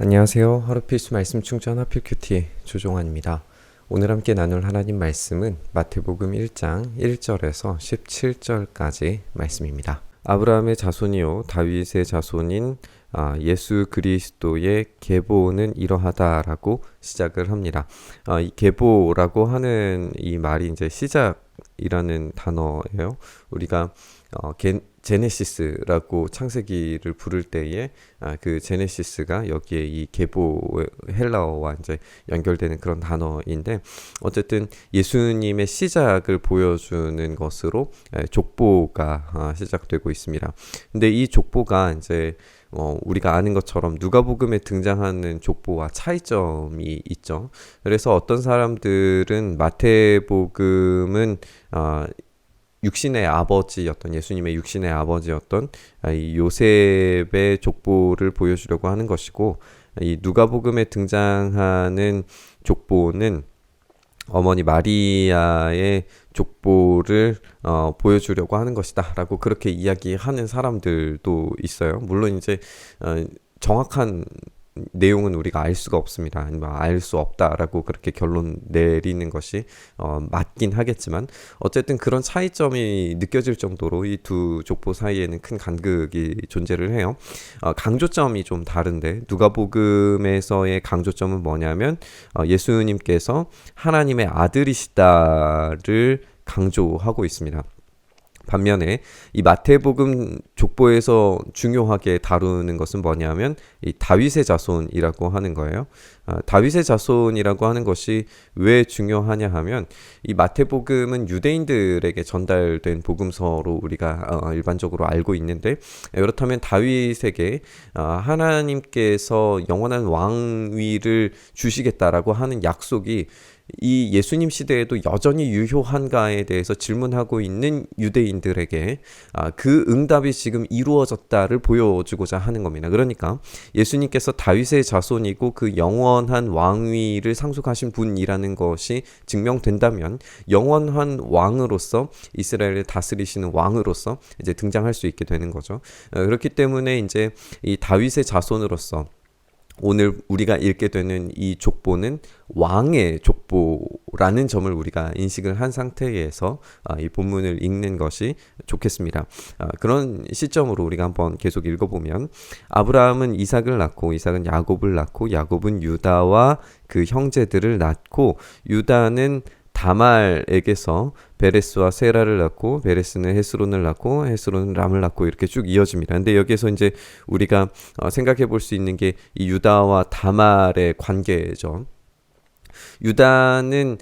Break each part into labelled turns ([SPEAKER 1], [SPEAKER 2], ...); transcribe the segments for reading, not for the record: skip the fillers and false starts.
[SPEAKER 1] 안녕하세요. 하루 필수 말씀 충전 하필 큐티 조종환입니다. 오늘 함께 나눌 하나님 말씀은 마태복음 1장 1절에서 17절까지 말씀입니다. 아브라함의 자손이요 다윗의 자손인 예수 그리스도의 계보는 이러하다라고 시작을 합니다. 이 계보라고 하는 이 말이 이제 시작이라는 단어예요. 우리가 제네시스라고 창세기를 부를 때에 그 제네시스가 여기에 이 계보 헬라어와 이제 연결되는 그런 단어인데, 어쨌든 예수님의 시작을 보여주는 것으로 족보가 시작되고 있습니다. 근데 이 족보가 이제 우리가 아는 것처럼 누가복음에 등장하는 족보와 차이점이 있죠. 그래서 어떤 사람들은 마태복음은 육신의 아버지였던, 예수님의 육신의 아버지였던 이 요셉의 족보를 보여주려고 하는 것이고, 이 누가복음에 등장하는 족보는 어머니 마리아의 족보를 보여주려고 하는 것이다 라고 그렇게 이야기하는 사람들도 있어요. 물론 이제 정확한 내용은 우리가 알 수가 없습니다. 알 수 없다라고 그렇게 결론 내리는 것이 맞긴 하겠지만, 어쨌든 그런 차이점이 느껴질 정도로 이 두 족보 사이에는 큰 간극이 존재를 해요. 강조점이 좀 다른데, 누가복음에서의 강조점은 뭐냐면 예수님께서 하나님의 아들이시다를 강조하고 있습니다. 반면에 이 마태복음 족보에서 중요하게 다루는 것은 뭐냐면 이 다윗의 자손이라고 하는 거예요. 다윗의 자손이라고 하는 것이 왜 중요하냐 하면, 이 마태복음은 유대인들에게 전달된 복음서로 우리가 일반적으로 알고 있는데, 그렇다면 다윗에게 하나님께서 영원한 왕위를 주시겠다라고 하는 약속이 이 예수님 시대에도 여전히 유효한가에 대해서 질문하고 있는 유대인들에게 그 응답이 지금 이루어졌다를 보여주고자 하는 겁니다. 그러니까 예수님께서 다윗의 자손이고 그 영원한 왕위를 상속하신 분이라는 것이 증명된다면, 영원한 왕으로서, 이스라엘을 다스리시는 왕으로서 이제 등장할 수 있게 되는 거죠. 그렇기 때문에 이제 이 다윗의 자손으로서 오늘 우리가 읽게 되는 이 족보는 왕의 족보라는 점을 우리가 인식을 한 상태에서 이 본문을 읽는 것이 좋겠습니다. 그런 시점으로 우리가 한번 계속 읽어보면, 아브라함은 이삭을 낳고, 이삭은 야곱을 낳고, 야곱은 유다와 그 형제들을 낳고, 유다는 다말에게서 베레스와 세라를 낳고, 베레스는 헤스론을 낳고, 헤스론은 람을 낳고, 이렇게 쭉 이어집니다. 근데 여기서 이제 우리가 생각해 볼 수 있는 게 이 유다와 다말의 관계죠. 유다는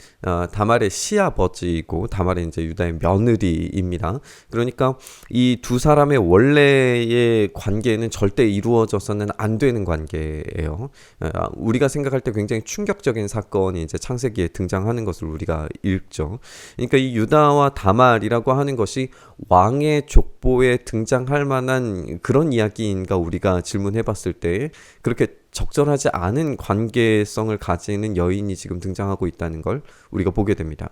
[SPEAKER 1] 다말의 시아버지이고, 다말은 이제 유다의 며느리입니다. 그러니까 이 두 사람의 원래의 관계는 절대 이루어져서는 안 되는 관계예요. 우리가 생각할 때 굉장히 충격적인 사건이 이제 창세기에 등장하는 것을 우리가 읽죠. 그러니까 이 유다와 다말이라고 하는 것이 왕의 족보에 등장할 만한 그런 이야기인가 우리가 질문해 봤을 때, 그렇게 적절하지 않은 관계성을 가지는 여인이 지금 등장하고 있다는 걸 우리가 보게 됩니다.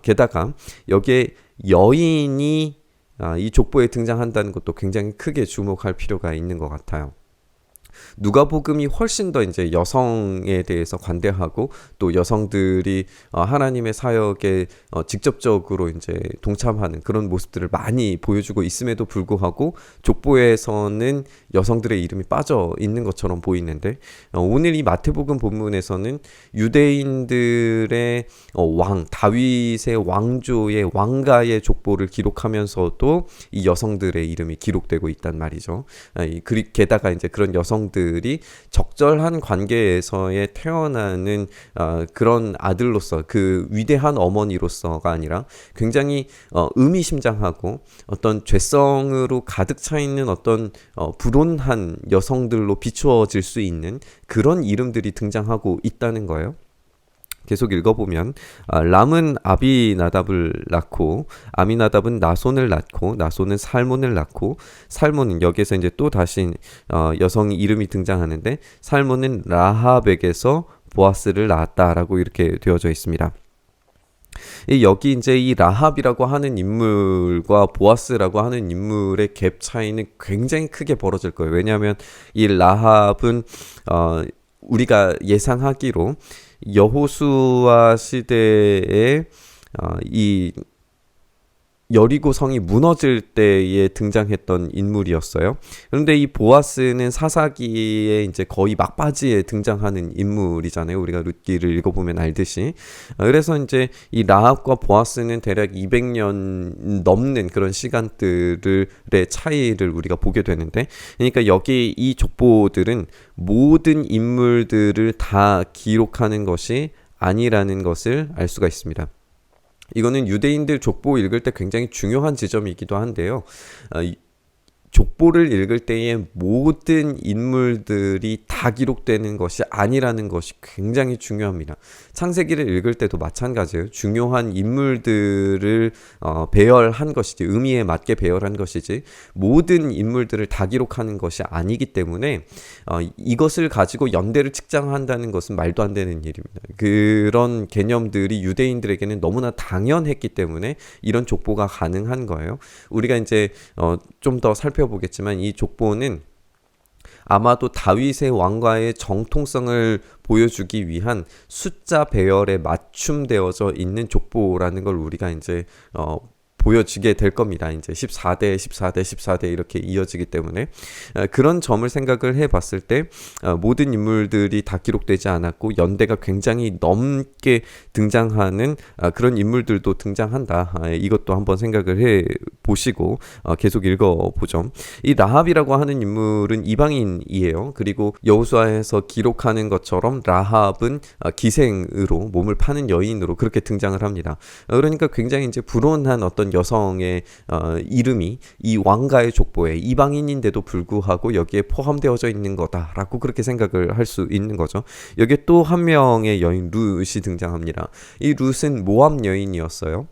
[SPEAKER 1] 게다가 여기에 여인이 이 족보에 등장한다는 것도 굉장히 크게 주목할 필요가 있는 것 같아요. 누가복음이 훨씬 더 이제 여성에 대해서 관대하고, 또 여성들이 하나님의 사역에 직접적으로 이제 동참하는 그런 모습들을 많이 보여주고 있음에도 불구하고 족보에서는 여성들의 이름이 빠져 있는 것처럼 보이는데, 오늘 이 마태복음 본문에서는 유대인들의 왕 다윗의 왕조의 왕가의 족보를 기록하면서도 이 여성들의 이름이 기록되고 있단 말이죠. 게다가 이제 그런 여성들이 적절한 관계에서의 태어나는 그런 아들로서, 그 위대한 어머니로서가 아니라 굉장히 의미심장하고 어떤 죄성으로 가득 차 있는 어떤 불온한 여성들로 비추어질 수 있는 그런 이름들이 등장하고 있다는 거예요. 계속 읽어보면, 람은 아비나답을 낳고, 아미나답은 나손을 낳고, 나손은 살몬을 낳고, 살몬은 여기에서 이제 또 다시 여성 이름이 등장하는데, 살몬은 라합에게서 보아스를 낳았다라고 이렇게 되어져 있습니다. 여기 이제 이 라합이라고 하는 인물과 보아스라고 하는 인물의 갭 차이는 굉장히 크게 벌어질 거예요. 왜냐하면 이 라합은 우리가 예상하기로 여호수아 시대에 이 여리고 성이 무너질 때에 등장했던 인물이었어요. 그런데 이 보아스는 사사기에 이제 거의 막바지에 등장하는 인물이잖아요. 우리가 룻기를 읽어보면 알듯이. 그래서 이제 이 라합과 보아스는 대략 200년 넘는 그런 시간들의 차이를 우리가 보게 되는데, 그러니까 여기 이 족보들은 모든 인물들을 다 기록하는 것이 아니라는 것을 알 수가 있습니다. 이거는 유대인들 족보 읽을 때 굉장히 중요한 지점이기도 한데요. 족보를 읽을 때에 모든 인물들이 다 기록되는 것이 아니라는 것이 굉장히 중요합니다. 창세기를 읽을 때도 마찬가지예요. 중요한 인물들을 배열한 것이지, 의미에 맞게 배열한 것이지, 모든 인물들을 다 기록하는 것이 아니기 때문에 이것을 가지고 연대를 측정한다는 것은 말도 안 되는 일입니다. 그런 개념들이 유대인들에게는 너무나 당연했기 때문에 이런 족보가 가능한 거예요. 우리가 이제 좀 더 살펴보겠지만 이 족보는 아마도 다윗의 왕과의 정통성을 보여주기 위한 숫자 배열에 맞춤되어져 있는 족보라는 걸 우리가 이제 보여지게 될 겁니다. 이제 14대, 14대, 14대 이렇게 이어지기 때문에 그런 점을 생각을 해봤을 때 모든 인물들이 다 기록되지 않았고 연대가 굉장히 넘게 등장하는 그런 인물들도 등장한다. 이것도 한번 생각을 해보시고 계속 읽어보죠. 이 라합이라고 하는 인물은 이방인이에요. 그리고 여호수아에서 기록하는 것처럼 라합은 기생으로 몸을 파는 여인으로 그렇게 등장을 합니다. 그러니까 굉장히 이제 불온한 어떤 여성의 이름이 이 왕가의 족보에 이방인인데도 불구하고 여기에 포함되어져 있는 거다라고 그렇게 생각을 할 수 있는 거죠. 여기에 또 한 명의 여인 룻이 등장합니다. 이 룻은 모압 여인이었어요.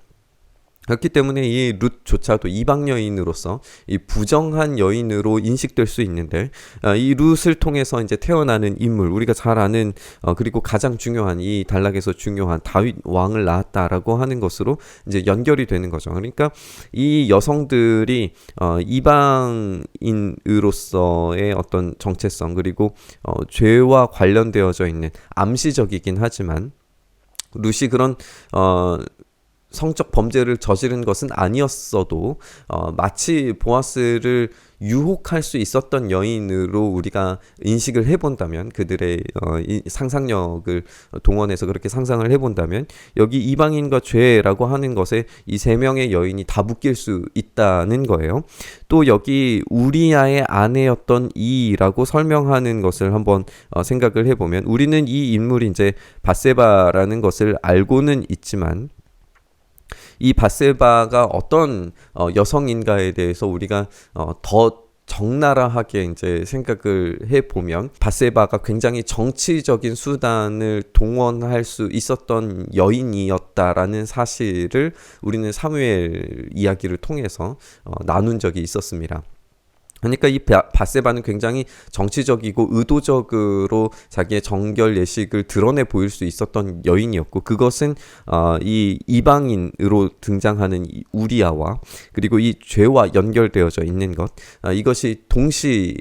[SPEAKER 1] 그렇기 때문에 이 룻조차도 이방 여인으로서 이 부정한 여인으로 인식될 수 있는데 이 룻을 통해서 이제 태어나는 인물, 우리가 잘 아는 그리고 가장 중요한 이 단락에서 중요한 다윗 왕을 낳았다라고 하는 것으로 이제 연결이 되는 거죠. 그러니까 이 여성들이 이방인으로서의 어떤 정체성 그리고 죄와 관련되어져 있는 암시적이긴 하지만 룻이 그런 성적 범죄를 저지른 것은 아니었어도 마치 보아스를 유혹할 수 있었던 여인으로 우리가 인식을 해본다면 그들의 상상력을 동원해서 그렇게 상상을 해본다면 여기 이방인과 죄라고 하는 것에 이 세 명의 여인이 다 묶일 수 있다는 거예요. 또 여기 우리아의 아내였던 이라고 설명하는 것을 한번 생각을 해보면 우리는 이 인물이 이제 밧세바라는 것을 알고는 있지만 이 밧세바가 어떤 여성인가에 대해서 우리가 더 적나라하게 이제 생각을 해보면 밧세바가 굉장히 정치적인 수단을 동원할 수 있었던 여인이었다라는 사실을 우리는 사무엘 이야기를 통해서 나눈 적이 있었습니다. 그러니까 이 밧세바는 굉장히 정치적이고 의도적으로 자기의 정결 예식을 드러내 보일 수 있었던 여인이었고 그것은 이 이방인으로 등장하는 이 우리아와 그리고 이 죄와 연결되어져 있는 것 이것이 동시에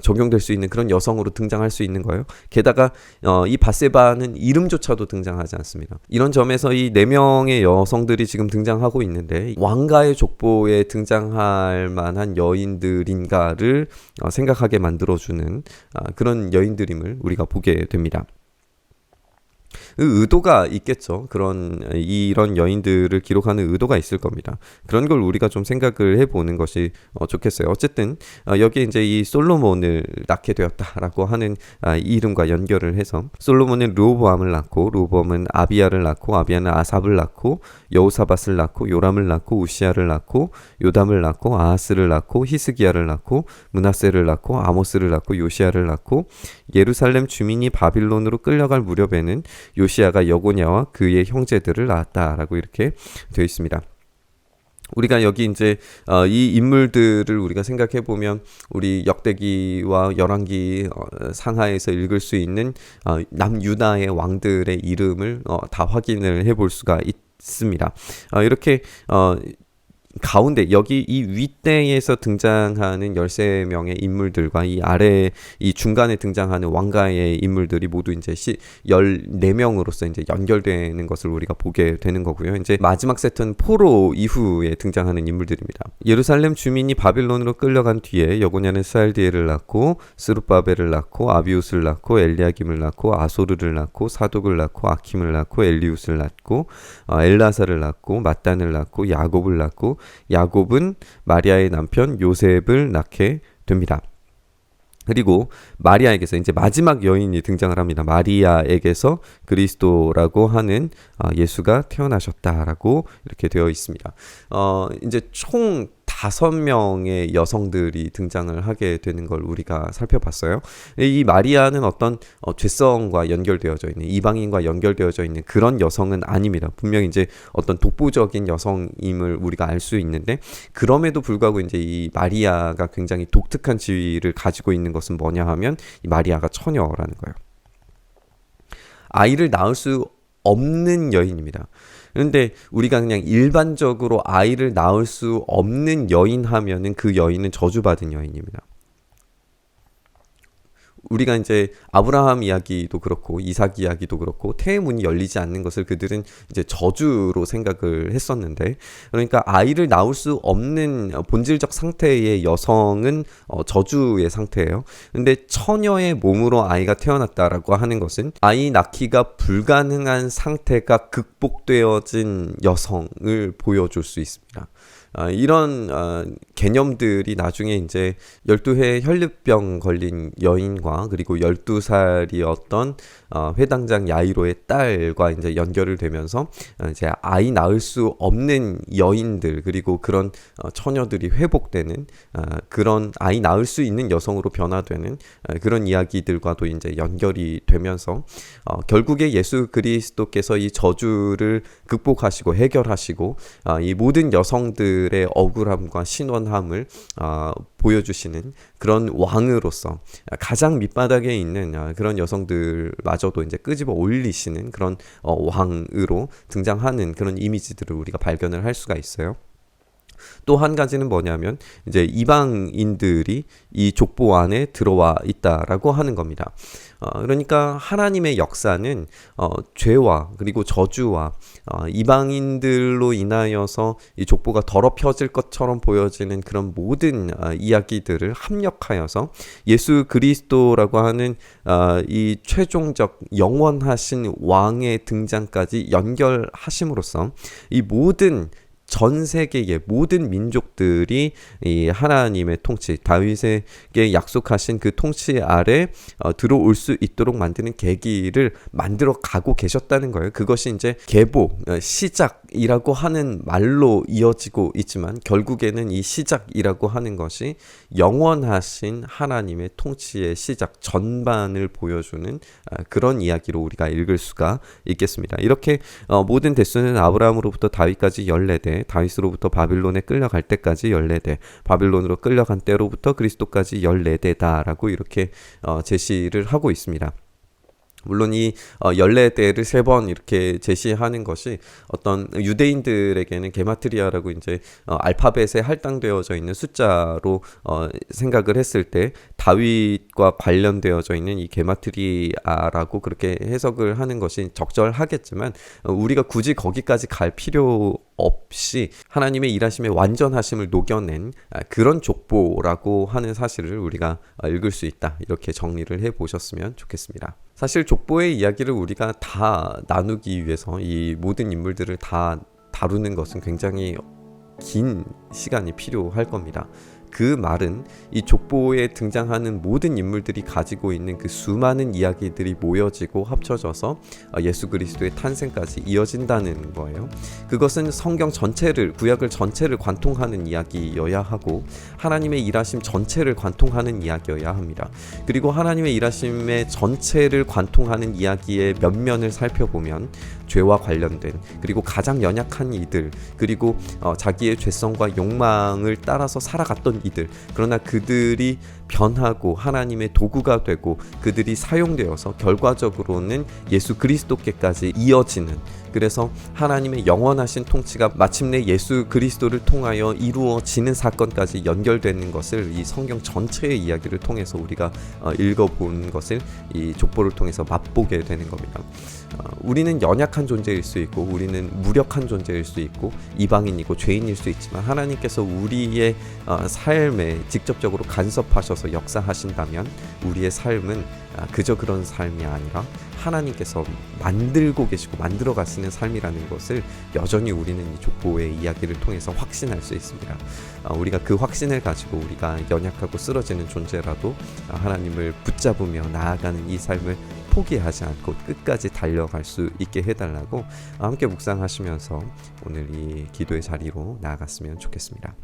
[SPEAKER 1] 적용될 수 있는 그런 여성으로 등장할 수 있는 거예요. 게다가 이 밧세바는 이름조차도 등장하지 않습니다. 이런 점에서 이 네 명의 여성들이 지금 등장하고 있는데 왕가의 족보에 등장할 만한 여인들인가를 생각하게 만들어주는 그런 여인들임을 우리가 보게 됩니다. 의도가 있겠죠. 이런 여인들을 기록하는 의도가 있을 겁니다. 그런 걸 우리가 좀 생각을 해보는 것이 좋겠어요. 어쨌든 여기에 이제 이 솔로몬을 낳게 되었다라고 하는 이 이름과 연결을 해서 솔로몬은 르호보암을 낳고 르호보암은 아비야를 낳고 아비야는 아삽을 낳고 여호사밧을 낳고 요람을 낳고 우시야를 낳고 요담을 낳고 아하스를 낳고 히스기야를 낳고 므낫세를 낳고 아모스를 낳고 요시야를 낳고 예루살렘 주민이 바빌론으로 끌려갈 무렵에는 요시야가 여고냐와 그의 형제들을 낳았다라고 이렇게 되어 있습니다. 우리가 여기 이제 이 인물들을 우리가 생각해 보면 우리 역대기와 열왕기 상하에서 읽을 수 있는 남유다의 왕들의 이름을 다 확인을 해볼 수가 있습니다. 이렇게 가운데 여기 이 윗대에서 등장하는 13명의 인물들과 이 아래 이 중간에 등장하는 왕가의 인물들이 모두 이제 14명으로서 이제 연결되는 것을 우리가 보게 되는 거고요. 이제 마지막 세트는 포로 이후에 등장하는 인물들입니다. 예루살렘 주민이 바빌론으로 끌려간 뒤에 여고냐는 스알디엘을 낳고 스룹바벨을 낳고 아비웃을 낳고 엘리야김을 낳고 아소르를 낳고 사독을 낳고 아킴을 낳고 엘리웃을 낳고 엘라사를 낳고 mat단을 낳고 야곱을 낳고 야곱은 마리아의 남편 요셉을 낳게 됩니다. 그리고 마리아에게서 이제 마지막 여인이 등장을 합니다. 마리아에게서 그리스도라고 하는 예수가 태어나셨다라고 이렇게 되어 있습니다. 이제 총 5명의 여성들이 등장을 하게 되는 걸 우리가 살펴봤어요. 이 마리아는 어떤 죄성과 연결되어져 있는, 이방인과 연결되어져 있는 그런 여성은 아닙니다. 분명히 이제 어떤 독보적인 여성임을 우리가 알 수 있는데, 그럼에도 불구하고 이제 이 마리아가 굉장히 독특한 지위를 가지고 있는 것은 뭐냐 하면 이 마리아가 처녀라는 거예요. 아이를 낳을 수 없는 여인입니다. 그런데 우리가 그냥 일반적으로 아이를 낳을 수 없는 여인 하면은 그 여인은 저주받은 여인입니다. 우리가 이제 아브라함 이야기도 그렇고 이삭 이야기도 그렇고 태의 문이 열리지 않는 것을 그들은 이제 저주로 생각을 했었는데, 그러니까 아이를 낳을 수 없는 본질적 상태의 여성은 저주의 상태예요. 근데 처녀의 몸으로 아이가 태어났다라고 하는 것은 아이 낳기가 불가능한 상태가 극복되어진 여성을 보여줄 수 있습니다. 이런 개념들이 나중에 이제 12회 혈류병 걸린 여인과 그리고 12살이었던 회당장 야이로의 딸과 이제 연결을 되면서 이제 아이 낳을 수 없는 여인들 그리고 그런 처녀들이 회복되는 그런 아이 낳을 수 있는 여성으로 변화되는 그런 이야기들과도 이제 연결이 되면서 결국에 예수 그리스도께서 이 저주를 극복하시고 해결하시고 이 모든 여성들의 억울함과 신원함을 보여주시는 그런 왕으로서 가장 밑바닥에 있는 그런 여성들마저도 이제 끄집어 올리시는 그런 왕으로 등장하는 그런 이미지들을 우리가 발견을 할 수가 있어요. 또 한 가지는 뭐냐면 이제 이방인들이 이 족보 안에 들어와 있다라고 하는 겁니다. 그러니까 하나님의 역사는 죄와 그리고 저주와 이방인들로 인하여서 이 족보가 더럽혀질 것처럼 보여지는 그런 모든 이야기들을 합력하여서 예수 그리스도라고 하는 이 최종적 영원하신 왕의 등장까지 연결하심으로써 이 모든 전 세계의 모든 민족들이 이 하나님의 통치, 다윗에게 약속하신 그 통치 아래 들어올 수 있도록 만드는 계기를 만들어 가고 계셨다는 거예요. 그것이 이제 계보, 시작이라고 하는 말로 이어지고 있지만 결국에는 이 시작이라고 하는 것이 영원하신 하나님의 통치의 시작 전반을 보여주는 그런 이야기로 우리가 읽을 수가 있겠습니다. 이렇게 모든 대수는 아브라함으로부터 다윗까지 14대, 다윗으로부터 바빌론에 끌려갈 때까지 14대, 바빌론으로 끌려간 때로부터 그리스도까지 14대다라고 이렇게 제시를 하고 있습니다. 물론 이 14대를 3번 이렇게 제시하는 것이 어떤 유대인들에게는 게마트리아라고 이제 알파벳에 할당되어져 있는 숫자로 생각을 했을 때 다윗과 관련되어져 있는 이 게마트리아라고 그렇게 해석을 하는 것이 적절하겠지만 우리가 굳이 거기까지 갈 필요 없이 하나님의 일하심의 완전하심을 녹여낸 그런 족보라고 하는 사실을 우리가 읽을 수 있다. 이렇게 정리를 해보셨으면 좋겠습니다. 사실 족보의 이야기를 우리가 다 나누기 위해서 이 모든 인물들을 다 다루는 것은 굉장히 긴 시간이 필요할 겁니다. 그 말은 이 족보에 등장하는 모든 인물들이 가지고 있는 그 수많은 이야기들이 모여지고 합쳐져서 예수 그리스도의 탄생까지 이어진다는 거예요. 그것은 성경 전체를, 구약을 전체를 관통하는 이야기여야 하고 하나님의 일하심 전체를 관통하는 이야기여야 합니다. 그리고 하나님의 일하심의 전체를 관통하는 이야기의 몇 면을 살펴보면 죄와 관련된, 그리고 가장 연약한 이들, 그리고 자기의 죄성과 욕망을 따라서 살아갔던 이들, 그러나 그들이 변하고 하나님의 도구가 되고 그들이 사용되어서 결과적으로는 예수 그리스도께까지 이어지는, 그래서 하나님의 영원하신 통치가 마침내 예수 그리스도를 통하여 이루어지는 사건까지 연결되는 것을 이 성경 전체의 이야기를 통해서 우리가 읽어본 것을 이 족보를 통해서 맛보게 되는 겁니다. 우리는 연약한 존재일 수 있고, 우리는 무력한 존재일 수 있고, 이방인이고 죄인일 수 있지만, 하나님께서 우리의 삶에 직접적으로 간섭하셔서 역사하신다면 우리의 삶은 그저 그런 삶이 아니라 하나님께서 만들고 계시고 만들어 가시는 삶이라는 것을 여전히 우리는 이 족보의 이야기를 통해서 확신할 수 있습니다. 우리가 그 확신을 가지고 우리가 연약하고 쓰러지는 존재라도 하나님을 붙잡으며 나아가는 이 삶을 포기하지 않고 끝까지 달려갈 수 있게 해달라고 함께 묵상하시면서 오늘 이 기도의 자리로 나아갔으면 좋겠습니다.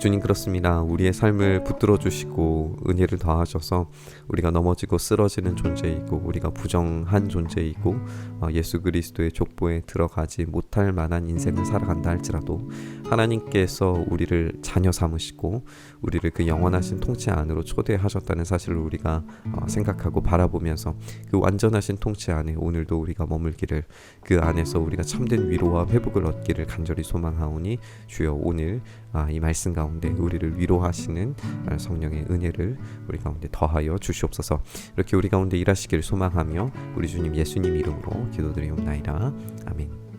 [SPEAKER 1] 주님, 그렇습니다. 우리의 삶을 붙들어 주시고 은혜를 더하셔서 우리가 넘어지고 쓰러지는 존재이고 우리가 부정한 존재이고 예수 그리스도의 족보에 들어가지 못할 만한 인생을 살아간다 할지라도 하나님께서 우리를 자녀 삼으시고 우리를 그 영원하신 통치 안으로 초대하셨다는 사실을 우리가 생각하고 바라보면서 그 완전하신 통치 안에 오늘도 우리가 머물기를, 그 안에서 우리가 참된 위로와 회복을 얻기를 간절히 소망하오니 주여, 오늘 이 말씀 가운데 우리를 위로하시는 성령의 은혜를 우리 가운데 더하여 주시옵소서. 이렇게 우리 가운데 일하시기를 소망하며 우리 주님 예수님 이름으로 기도드리옵나이다. 아멘.